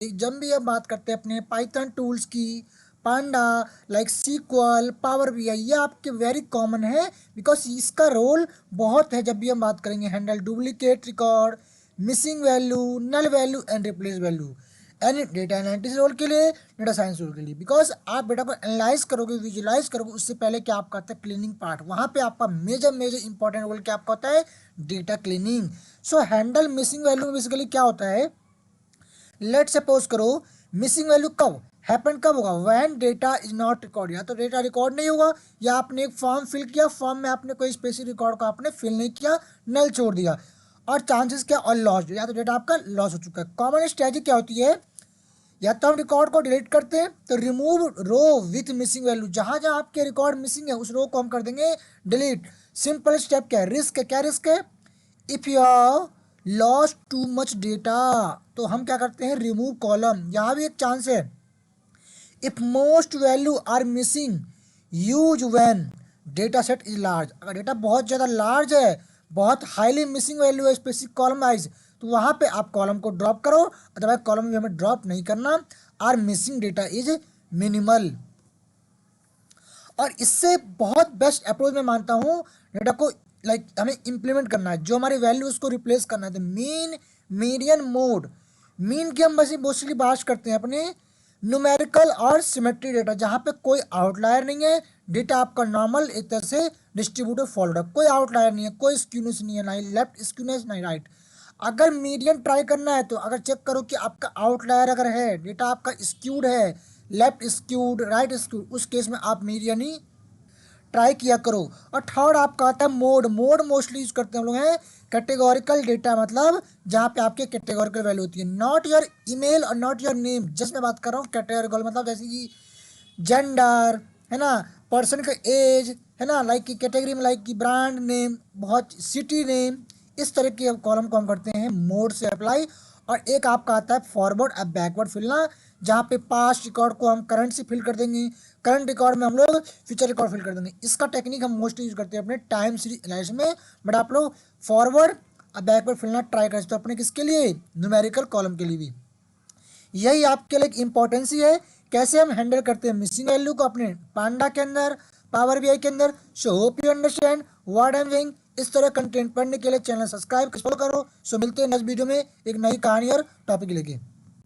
जब भी हम बात करते हैं अपने पाइथन टूल्स की, panda like sequel, power BI, ये आपके वेरी कॉमन है बिकॉज इसका रोल बहुत है। जब भी हम बात करेंगे handle duplicate record, missing value, null value and replace value, and data analytics role के लिए, डेटा साइंस रोल के लिए। बिकॉज आप डेटा को एनालाइज करोगे, विजुलाइज करोगे, उससे पहले क्या आपका आता है क्लीनिंग पार्ट। वहाँ पे आपका मेजर इंपॉर्टेंट रोल क्या आपका होता है, डेटा क्लीनिंग। सो हैंडल मिसिंग वैल्यू में बेसिकली क्या होता है, लेट सपोज करो मिसिंग वैल्यू कब हैपन कब होगा, when data is not record, या तो डेटा रिकॉर्ड नहीं होगा, या आपने एक फॉर्म फिल किया, फॉर्म में आपने कोई स्पेसिफिक रिकॉर्ड को आपने फिल नहीं किया, नल छोड़ दिया, और चांसेस क्या, और लॉस, या तो डेटा आपका लॉस हो चुका है। कॉमन स्ट्रेटजी क्या होती है, या तो हम रिकॉर्ड को डिलीट करते हैं, तो remove row with missing value, जहां जहां आपके रिकॉर्ड मिसिंग है उस रो को हम कर देंगे डिलीट। सिंपल स्टेप क्या है, रिस्क है, क्या रिस्क है, if you loss too much data, तो हम क्या करते हैं, रिमूव कॉलम। यहाँ भी एक चांस है, if most value are missing use when data set is large, अगर डेटा बहुत ज़्यादा लार्ज है, बहुत हाईली मिसिंग वैल्यू है स्पेसिफिक कॉलम वाइज, तो वहाँ पे आप कॉलम को ड्रॉप करो, अदरवाइज कॉलम में हमें ड्रॉप नहीं करना। Are missing data is minimal. और इससे बहुत बेस्ट अप्रोच मैं मानता हूँ डेटा को हमें इंप्लीमेंट करना है, जो हमारी वैल्यू उसको रिप्लेस करना है। तो मीन, मीडियन, मोड, मीन की हम बस मोस्टली बात करते हैं अपने न्यूमेरिकल और सिमेट्री डेटा, जहाँ पे कोई आउटलायर नहीं है, डेटा आपका नॉर्मल एक तरह से डिस्ट्रीब्यूटेड फॉलोड है, कोई आउटलायर नहीं है, कोई स्क्यूनेस नहीं है, ना लेफ्ट स्क्यूनेस ना राइट। अगर मीडियन ट्राई करना है तो अगर चेक करो कि आपका आउटलायर अगर है, डेटा आपका स्क्यूड है, लेफ्ट स्क्यूड, राइट स्क्यूड, उस केस में आप मीडियन ही ट्राई किया करो। और थर्ड आपका आता है मोड, मोड मोस्टली यूज करते हैं हम लोग हैं कैटेगोरिकल डेटा, मतलब जहाँ पे आपके कैटेगोरिकल वैल्यू होती है, नॉट योर ईमेल और नॉट योर नेम। जस्ट मैं बात कर रहा हूँ कैटेगोरिकल, मतलब जैसे कि जेंडर है ना, पर्सन का एज है ना, लाइक की कैटेगरी में लाइक की ब्रांड नेम, बहुत सिटी नेम, इस तरह के कॉलम को हम करते हैं मोड से अप्लाई। और एक आपका आता है फॉरवर्ड और बैकवर्ड फिलना, जहाँ पे पास्ट रिकॉर्ड को हम करंट से फिल कर देंगे, करंट रिकॉर्ड में हम लोग फ्यूचर रिकॉर्ड फिल कर देंगे। इसका टेक्निक हम मोस्टली यूज करते हैं अपने टाइम सीरीज एनालिसिस में, बट आप लोग फॉरवर्ड और बैकवर्ड फिलना ट्राई कर सकते हो अपने किसके लिए, न्यूमेरिकल कॉलम के लिए भी। यही आपके लिए इम्पोर्टेंस ही है, कैसे हम हैंडल करते हैं मिसिंग वैल्यू को अपने पांडा के अंदर, पावर बीआई के अंदर। So hope you understand what I am saying. इस तरह कंटेंट पढ़ने के लिए चैनल सब्सक्राइब फॉलो करो। सो मिलते हैं नेक्स्ट वीडियो में एक नई कहानी और टॉपिक लेके।